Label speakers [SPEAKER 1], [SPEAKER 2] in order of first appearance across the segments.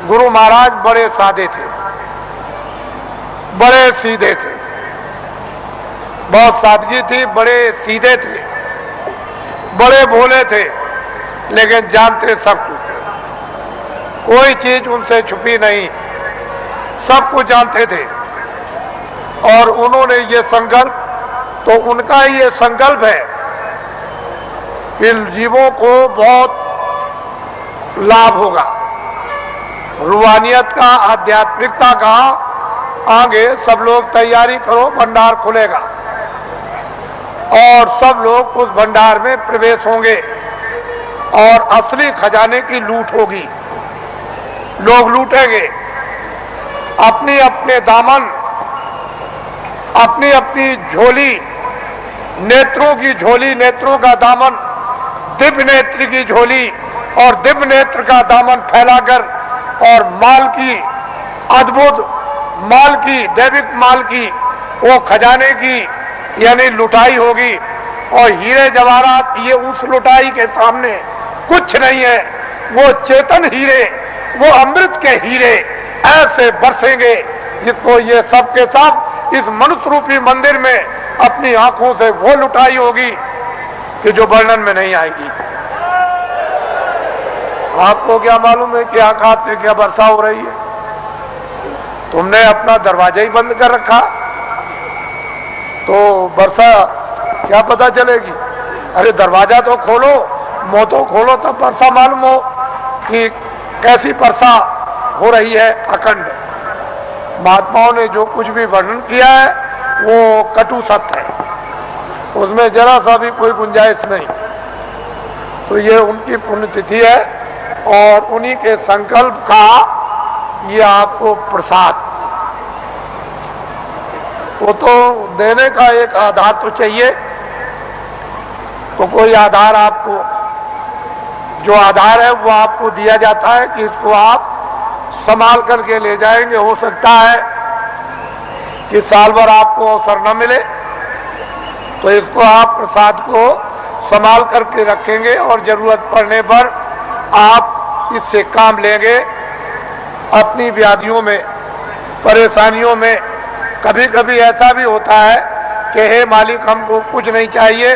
[SPEAKER 1] गुरु महाराज बड़े सादे थे, बड़े सीधे थे, बहुत सादगी थी, बड़े सीधे थे, बड़े भोले थे, लेकिन जानते सब कुछ थे। कोई चीज उनसे छुपी नहीं, सब कुछ जानते थे। और उन्होंने ये संकल्प, तो उनका ये संकल्प है कि जीवों को बहुत लाभ होगा, रूहानियत का, आध्यात्मिकता का। आगे सब लोग तैयारी करो, भंडार खुलेगा और सब लोग उस भंडार में प्रवेश होंगे और असली खजाने की लूट होगी। लोग लूटेंगे अपनी अपने दामन, अपनी अपनी झोली, नेत्रों की झोली, नेत्रों का दामन, दिव्य नेत्र की झोली और दिव्य नेत्र का दामन फैलाकर, और माल की, अद्भुत माल की, दैविक माल की, वो खजाने की यानी लुटाई होगी। और हीरे जवाहरात ये उस लुटाई के सामने कुछ नहीं है। वो चेतन हीरे, वो अमृत के हीरे ऐसे बरसेंगे जिसको ये सब के सब इस मनुष्य रूपी मंदिर में अपनी आंखों से वो लुटाई होगी कि जो वर्णन में नहीं आएगी। आपको क्या मालूम है कि आकाश से क्या वर्षा हो रही है? तुमने अपना दरवाजा ही बंद कर रखा तो वर्षा क्या पता चलेगी? अरे दरवाजा तो खोलो, मुंह तो खोलो, तब वर्षा मालूम हो कि कैसी वर्षा हो रही है अखंड। महात्माओं ने जो कुछ भी वर्णन किया है वो कटु सत्य है, उसमें जरा सा भी कोई गुंजाइश नहीं। तो ये उनकी पुण्यतिथि है और उन्हीं के संकल्प का ये आपको प्रसाद। वो तो देने का एक आधार तो चाहिए, तो कोई आधार आपको, जो आधार है वो आपको दिया जाता है कि इसको आप संभाल करके ले जाएंगे। हो सकता है कि साल भर आपको अवसर न मिले, तो इसको आप प्रसाद को संभाल करके रखेंगे और जरूरत पड़ने पर आप इससे काम लेंगे अपनी व्याधियों में, परेशानियों में। कभी कभी ऐसा भी होता है कि हे मालिक, हमको कुछ नहीं चाहिए,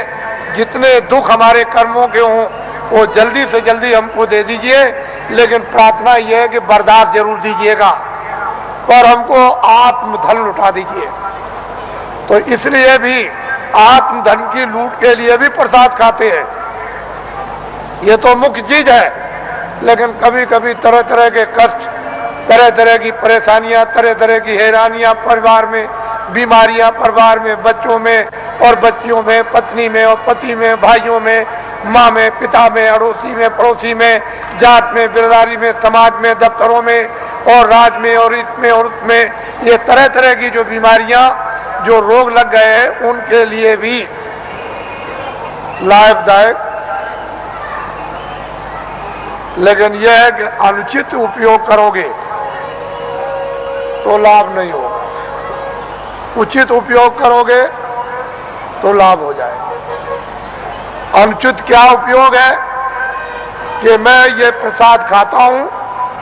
[SPEAKER 1] जितने दुख हमारे कर्मों के हों वो जल्दी से जल्दी हमको दे दीजिए, लेकिन प्रार्थना यह है कि बर्दाश्त जरूर दीजिएगा और हमको आत्मधन लुटा दीजिए। तो इसलिए भी आत्मधन की लूट के लिए भी प्रसाद खाते हैं, ये तो मुख्य चीज है। लेकिन कभी कभी तरह तरह के कष्ट, तरह तरह की परेशानियां, तरह तरह की हैरानियां परिवार में, बीमारियां परिवार में, बच्चों में और बच्चियों में, पत्नी में और पति में, भाइयों में, माँ में, पिता में, अड़ोसी में, पड़ोसी में, जात में, बिरदारी में, समाज में, दफ्तरों में और राज में और इसमें और उसमें, ये तरह तरह की जो बीमारियां, जो रोग लग गए हैं, उनके लिए भी लाभदायक। लेकिन यह है कि अनुचित उपयोग करोगे तो लाभ नहीं होगा, उचित उपयोग करोगे तो लाभ हो जाएगा। अनुचित क्या उपयोग है कि मैं ये प्रसाद खाता हूं,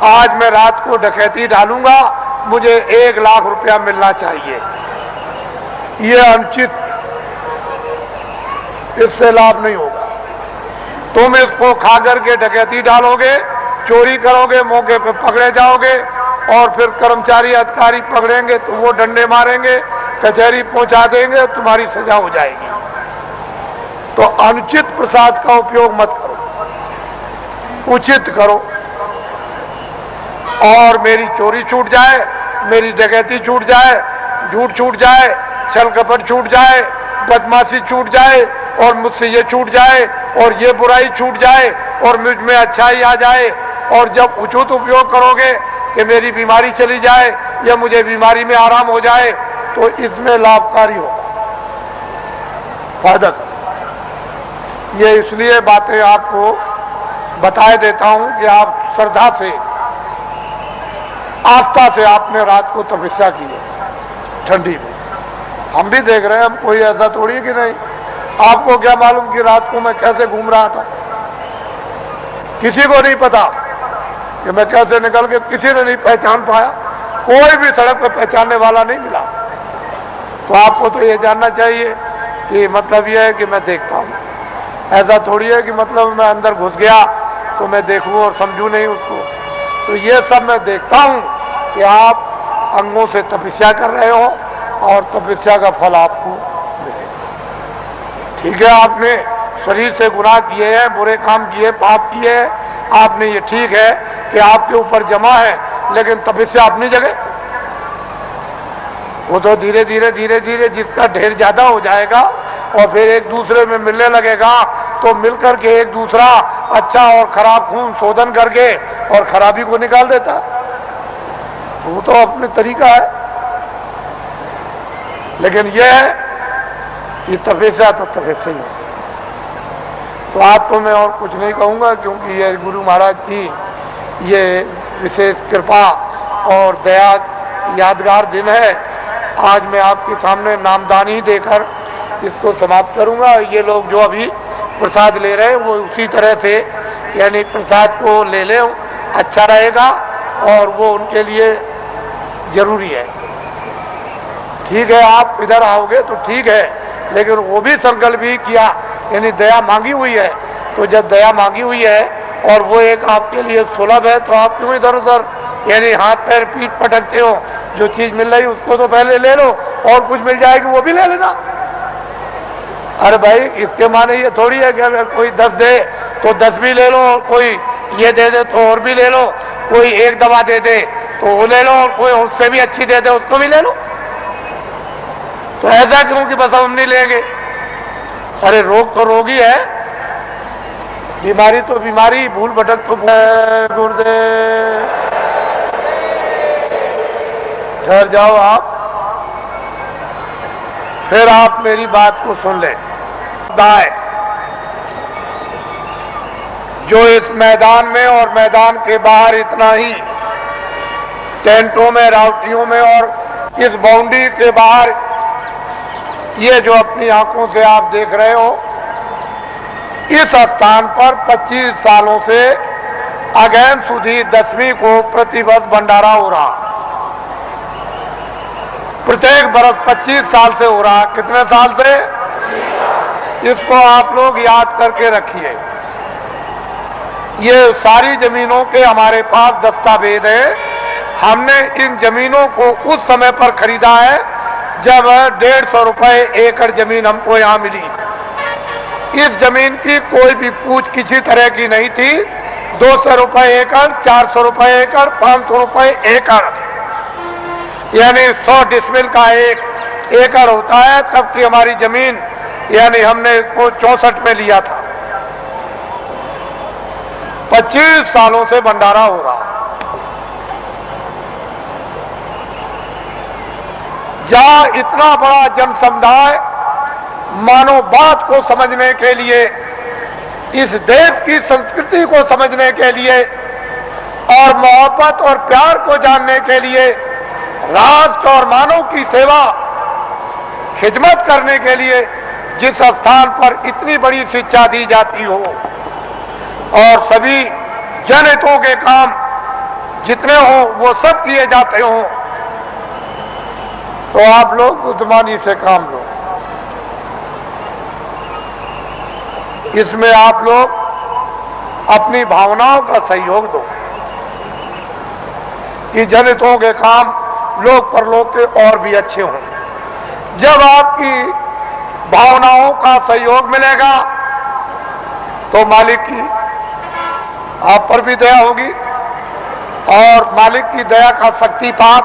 [SPEAKER 1] आज मैं रात को डकैती डालूंगा, मुझे 1 लाख रुपया मिलना चाहिए, ये अनुचित, इससे लाभ नहीं होगा। तुम इसको खा करके डकैती डालोगे, चोरी करोगे, मौके पे पकड़े जाओगे और फिर कर्मचारी अधिकारी पकड़ेंगे तो वो डंडे मारेंगे, कचहरी पहुंचा देंगे, तुम्हारी सजा हो जाएगी। तो अनुचित प्रसाद का उपयोग मत करो, उचित करो। और मेरी चोरी छूट जाए, मेरी डकैती छूट जाए, झूठ छूट जाए, छल कपट छूट जाए, बदमाशी छूट जाए और मुझसे ये छूट जाए और ये बुराई छूट जाए और मुझ में अच्छाई आ जाए। और जब उचित उपयोग करोगे कि मेरी बीमारी चली जाए या मुझे बीमारी में आराम हो जाए, तो इसमें लाभकारी होगा, फायदा। ये इसलिए बातें आपको बताए देता हूं कि आप श्रद्धा से, आस्था से आपने रात को तपस्या की है ठंडी में। हम भी देख रहे हैं, हम कोई ऐसा थोड़ी है कि नहीं। आपको क्या मालूम कि रात को मैं कैसे घूम रहा था? किसी को नहीं पता कि मैं कैसे निकल के, किसी ने नहीं पहचान पाया, कोई भी सड़क पर पहचानने वाला नहीं मिला। तो आपको तो ये जानना चाहिए कि मतलब ये है कि मैं देखता हूँ, ऐसा थोड़ी है कि मतलब मैं अंदर घुस गया तो मैं देखूं और समझूं नहीं उसको। तो ये सब मैं देखता हूँ कि आप अंगों से तपस्या कर रहे हो और तपस्या का फल आपको मिलेगा। ठीक है, आपने शरीर से गुनाह किए हैं, बुरे काम किए, पाप किए हैं, आपने, ये ठीक है कि आपके ऊपर जमा है, लेकिन तपस्या अपनी जगह। वो तो धीरे धीरे धीरे धीरे जिसका ढेर ज्यादा हो जाएगा और फिर एक दूसरे में मिलने लगेगा, तो मिलकर के एक दूसरा अच्छा और खराब खून शोधन करके और खराबी को निकाल देता है। वो तो अपने तरीका है। लेकिन यह है कि तपस्या तो तपस्या ही है। तो आपको मैं और कुछ नहीं कहूंगा, क्योंकि ये गुरु महाराज की ये विशेष कृपा और दया यादगार दिन है। आज मैं आपके सामने नामदानी देकर इसको समाप्त करूंगा। ये लोग जो अभी प्रसाद ले रहे हैं वो उसी तरह से, यानी प्रसाद को ले लें, अच्छा रहेगा और वो उनके लिए जरूरी है। ठीक है, आप इधर आओगे तो ठीक है, लेकिन वो भी संकल्प ही किया, यानी दया मांगी हुई है। तो जब दया मांगी हुई है और वो एक आपके लिए सुलभ है, तो आप क्यों इधर उधर यानी हाथ पैर पीठ पटकते हो? जो चीज मिल रही उसको तो पहले ले लो, और कुछ मिल जाएगी वो भी ले लेना। अरे भाई, इसके माने ये थोड़ी है कि अगर कोई 10 दे तो 10 भी ले लो, और कोई ये दे दे तो और भी ले लो, कोई एक दवा दे दे तो वो ले लो, और कोई उससे भी अच्छी दे दे उसको भी ले लो। तो ऐसा क्यों कि बस हम नहीं लेंगे? अरे रोग तो रोग ही है, बीमारी तो बीमारी, भूल भटक तो गुरुदेव। घर जाओ आप, फिर आप मेरी बात को सुन लें। दाए जो इस मैदान में और मैदान के बाहर इतना ही टेंटों में, रावटियों में और इस बाउंड्री के बाहर ये जो अपनी आंखों से आप देख रहे हो, इस स्थान पर 25 सालों से अगैन सुधी 10वीं को प्रतिवर्ष भंडारा हो रहा। प्रत्येक बरस 25 साल से हो रहा। कितने साल से? इसको आप लोग याद करके रखिए। ये सारी जमीनों के हमारे पास दस्तावेज है। हमने इन जमीनों को उस समय पर खरीदा है जब 150 रुपए एकड़ जमीन हमको यहाँ मिली। इस जमीन की कोई भी पूछ किसी तरह की नहीं थी। 200 रुपए एकड़, 400 रुपए एकड़, 500 रुपए एकड़, यानी 100 डिसमिल का एक एकड़ होता है। तब की हमारी जमीन, यानी हमने इसको 64 में लिया था। 25 सालों से भंडारा हो रहा। जहां इतना बड़ा जन समुदाय मानव बात को समझने के लिए, इस देश की संस्कृति को समझने के लिए और मोहब्बत और प्यार को जानने के लिए, राष्ट्र और मानव की सेवा खिदमत करने के लिए जिस स्थान पर इतनी बड़ी शिक्षा दी जाती हो और सभी जनहितों के काम जितने हो वो सब किए जाते हो, तो आप लोग बुद्धिमानी से काम लो। इसमें आप लोग अपनी भावनाओं का सहयोग दो कि जनहितों के काम लोक परलोक के और भी अच्छे हों। जब आपकी भावनाओं का सहयोग मिलेगा तो मालिक की आप पर भी दया होगी और मालिक की दया का शक्तिपात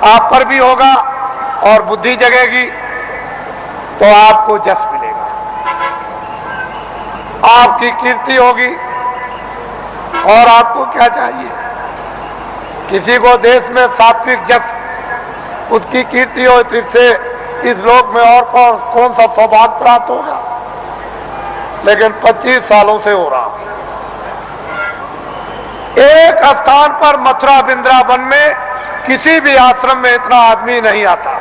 [SPEAKER 1] आप पर भी होगा और बुद्धि जगेगी तो आपको जस मिलेगा, आपकी कीर्ति होगी। और आपको क्या चाहिए? किसी को देश में सात्विक जस, उसकी कीर्ति हो, इससे इस लोक में और कौन सा सौभाग्य प्राप्त होगा? लेकिन 25 सालों से हो रहा। एक स्थान पर मथुरा वृंदावन में किसी भी आश्रम में इतना आदमी नहीं आता।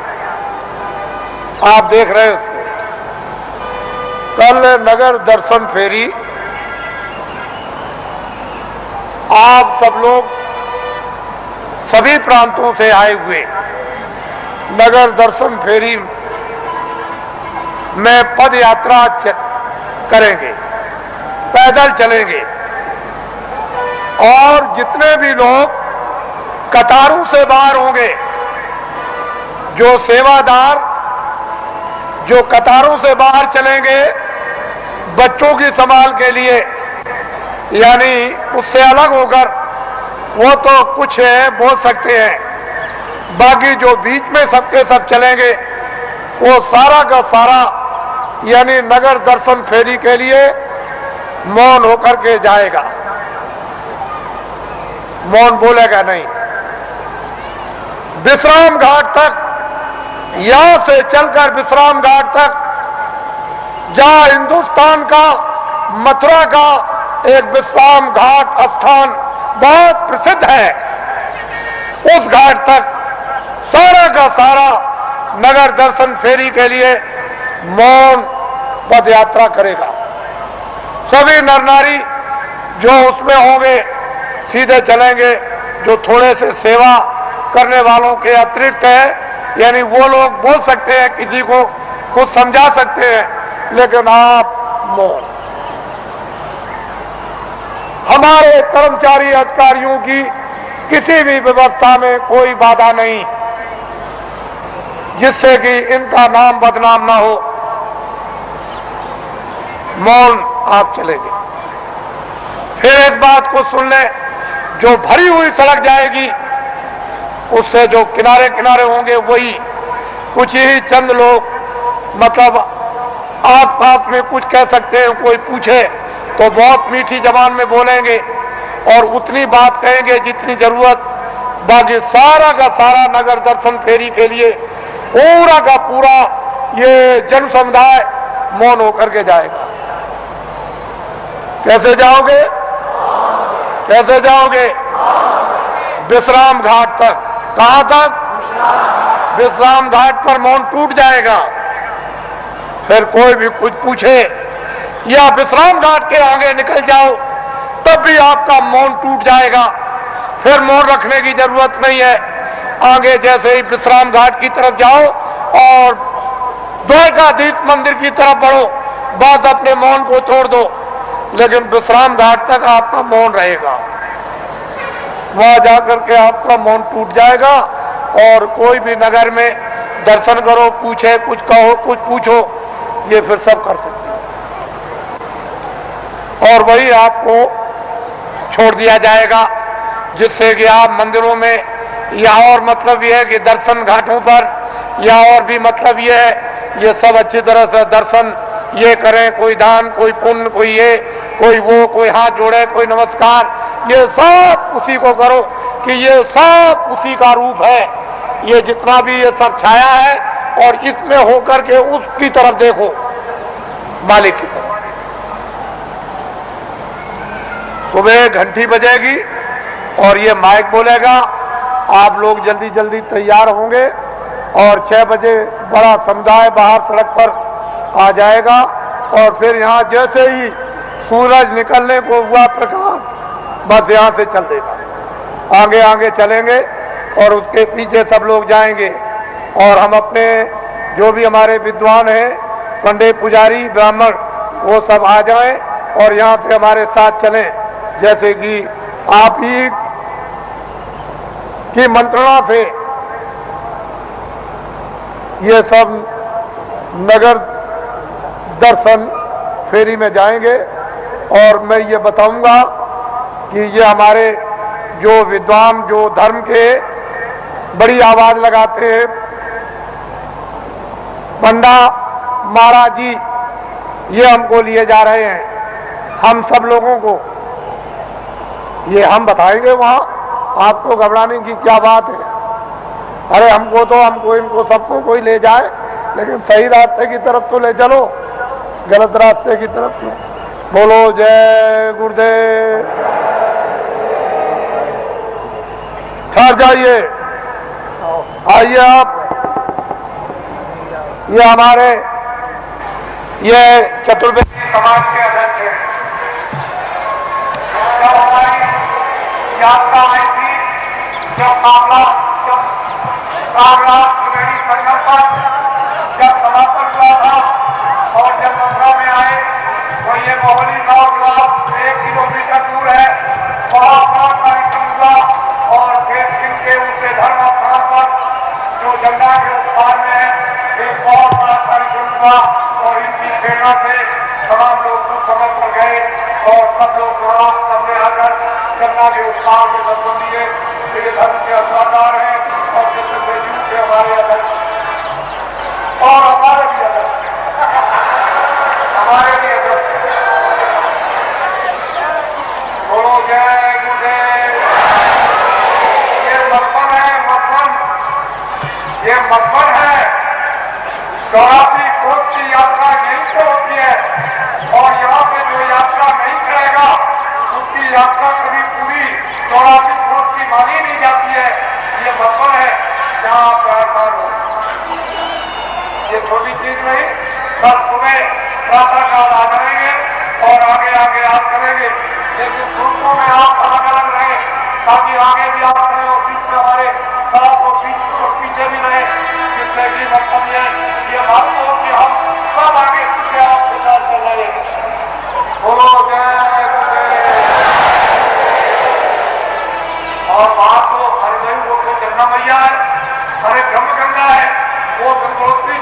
[SPEAKER 1] आप देख रहे हो कल नगर दर्शन फेरी आप सब लोग सभी प्रांतों से आए हुए नगर दर्शन फेरी में पद यात्रा करेंगे, पैदल चलेंगे और जितने भी लोग कतारों से बाहर होंगे, जो सेवादार जो कतारों से बाहर चलेंगे बच्चों की संभाल के लिए, यानी उससे अलग होकर वो तो कुछ है बोल सकते हैं, बाकी जो बीच में सबके सब चलेंगे वो सारा का सारा यानी नगर दर्शन फेरी के लिए मौन होकर के जाएगा, मौन बोलेगा नहीं। विश्राम घाट तक, यहां से चलकर विश्राम घाट तक, जहां हिंदुस्तान का मथुरा का एक विश्राम घाट स्थान बहुत प्रसिद्ध है, उस घाट तक सारा का सारा नगर दर्शन फेरी के लिए मौन पद यात्रा करेगा। सभी नर नारी जो उसमें होंगे सीधे चलेंगे, जो थोड़े से सेवा करने वालों के अतिरिक्त है, यानी वो लोग बोल सकते हैं, किसी को कुछ समझा सकते हैं, लेकिन आप मौन। हमारे कर्मचारी अधिकारियों की किसी भी व्यवस्था में कोई बाधा नहीं जिससे कि इनका नाम बदनाम ना हो, मौन आप चलेंगे। फिर इस बात को सुन लें, जो भरी हुई सड़क जाएगी उससे जो किनारे किनारे होंगे वही कुछ ही चंद लोग, मतलब आस पास में कुछ कह सकते हैं, कोई पूछे तो बहुत मीठी जबान में बोलेंगे और उतनी बात कहेंगे जितनी जरूरत, बाकी सारा का सारा नगर दर्शन फेरी के लिए पूरा का पूरा ये जन समुदाय मौन होकर के जाएगा। कैसे जाओगे? कैसे जाओगे? विश्राम घाट तक। कहां तक? विश्राम घाट पर मौन टूट जाएगा। फिर कोई भी कुछ पूछे या विश्राम घाट के आगे निकल जाओ तब भी आपका मौन टूट जाएगा, फिर मौन रखने की जरूरत नहीं है। आगे जैसे ही विश्राम घाट की तरफ जाओ और द्वारकाधीश मंदिर की तरफ बढ़ो, बात अपने मौन को छोड़ दो, लेकिन विश्राम घाट तक आपका मौन रहेगा। वहां जाकर के आपका मौन टूट जाएगा और कोई भी नगर में दर्शन करो, पूछे, कुछ कहो, कुछ पूछो, ये फिर सब कर सकते हैं और वही आपको छोड़ दिया जाएगा, जिससे कि आप मंदिरों में या और मतलब यह है कि दर्शन घाटों पर या और भी मतलब यह है, ये सब अच्छी तरह से दर्शन ये करें, कोई दान, कोई पुण्य, कोई ये, कोई वो, कोई हाथ जोड़े, कोई नमस्कार, ये सब उसी को करो कि ये सब उसी का रूप है। ये जितना भी ये सब छाया है और इसमें होकर के उसकी तरफ देखो, मालिक की तरफ। सुबह घंटी बजेगी और ये माइक बोलेगा, आप लोग जल्दी जल्दी तैयार होंगे और 6 बजे बड़ा समुदाय बाहर सड़क पर आ जाएगा और फिर यहाँ जैसे ही सूरज निकलने को हुआ प्रकाश, बस यहाँ से चल देगा। आगे आगे चलेंगे और उसके पीछे सब लोग जाएंगे और हम अपने जो भी हमारे विद्वान हैं, पंडित, पुजारी, ब्राह्मण, वो सब आ जाएं और यहाँ से हमारे साथ चलें। जैसे कि आप ही की मंत्रणा से ये सब नगर दर्शन फेरी में जाएंगे और मैं ये बताऊंगा कि ये हमारे जो विद्वान, जो धर्म के बड़ी आवाज लगाते हैं, पंडा महाराज जी, ये हमको लिए जा रहे हैं। हम सब लोगों को ये हम बताएंगे वहां, आपको घबराने की क्या बात है। अरे हमको तो, हमको इनको सबको कोई ले जाए, लेकिन सही रास्ते की तरफ तो ले चलो, गलत रास्ते की तरफ नहीं। बोलो जय गुरुदेव। ठहर जाइए, आइए आप। ये हमारे ये चतुर्वेदी समाज के अध्यक्ष हैं। यात्रा आई थी जब मामला जब कांग्रेस त्रिवेणी संगम पर जब समापन हुआ था और जब मथुरा में आए तो ये मोहली गांव 1 किलोमीटर दूर है। वहां बड़ा कार्यक्रम हुआ और देश के ऊंचे धर्म स्थान पर जो गंगा के उस पार में है एक बहुत बड़ा कार्यक्रम हुआ और इनकी प्रेरणा से तमाम लोग उस समय पर गए और सब लोग वहां सबने आकर गंगा के उस पार में दर्शन दिए। ये धर्म के असलाकार हैं और जैसे के हमारे अध्यक्ष और हमारे भी अध्यक्ष हमारे भी अध्यक्ष बोलो जय गुरुदेव। ये मधुबन है, मधुबन ये मधुबन है। 84 कोस की यात्रा यहीं से होती है और यहाँ पे जो यात्रा नहीं करेगा उसकी यात्रा कभी पूरी 84 कोस की मानी नहीं जाती है। ये मधुबन है जहाँ प्रार्थना हो। ये छोटी चीज नहीं, कल सुबह प्रातः काल आ करेंगे और आगे आगे आप करेंगे, लेकिन ग्रुपों में आप अलग अलग रहे ताकि आगे भी आप रहे और बीच में हमारे साथ और पीछे भी रहे। जिससे कि मतलब ये बात हो कि हम सब आगे पीछे आपके साथ चल रहे हैं। बोलो जय गुरुदेव। और बात तो हरिदेव वो तो गंगा मैया है, अरे ब्रह्म गंगा है, वो गंगोत्री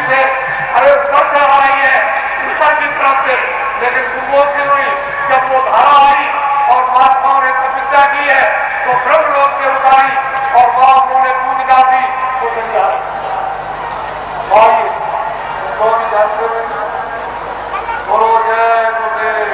[SPEAKER 1] से अरे उधर से आ रही है ऊपर की तरफ से, लेकिन गुरुलोक से नहीं। जब वो धारा आई और महात्माओं ने तपस्या की है तो ब्रह्मलोक से उतारी और वहां उन्होंने बूंद डाली तो गंगा और भी जानते हुए बोलो जय गुरुदेव।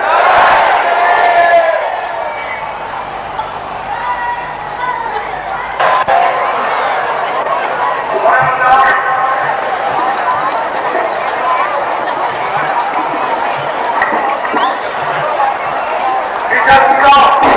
[SPEAKER 1] Because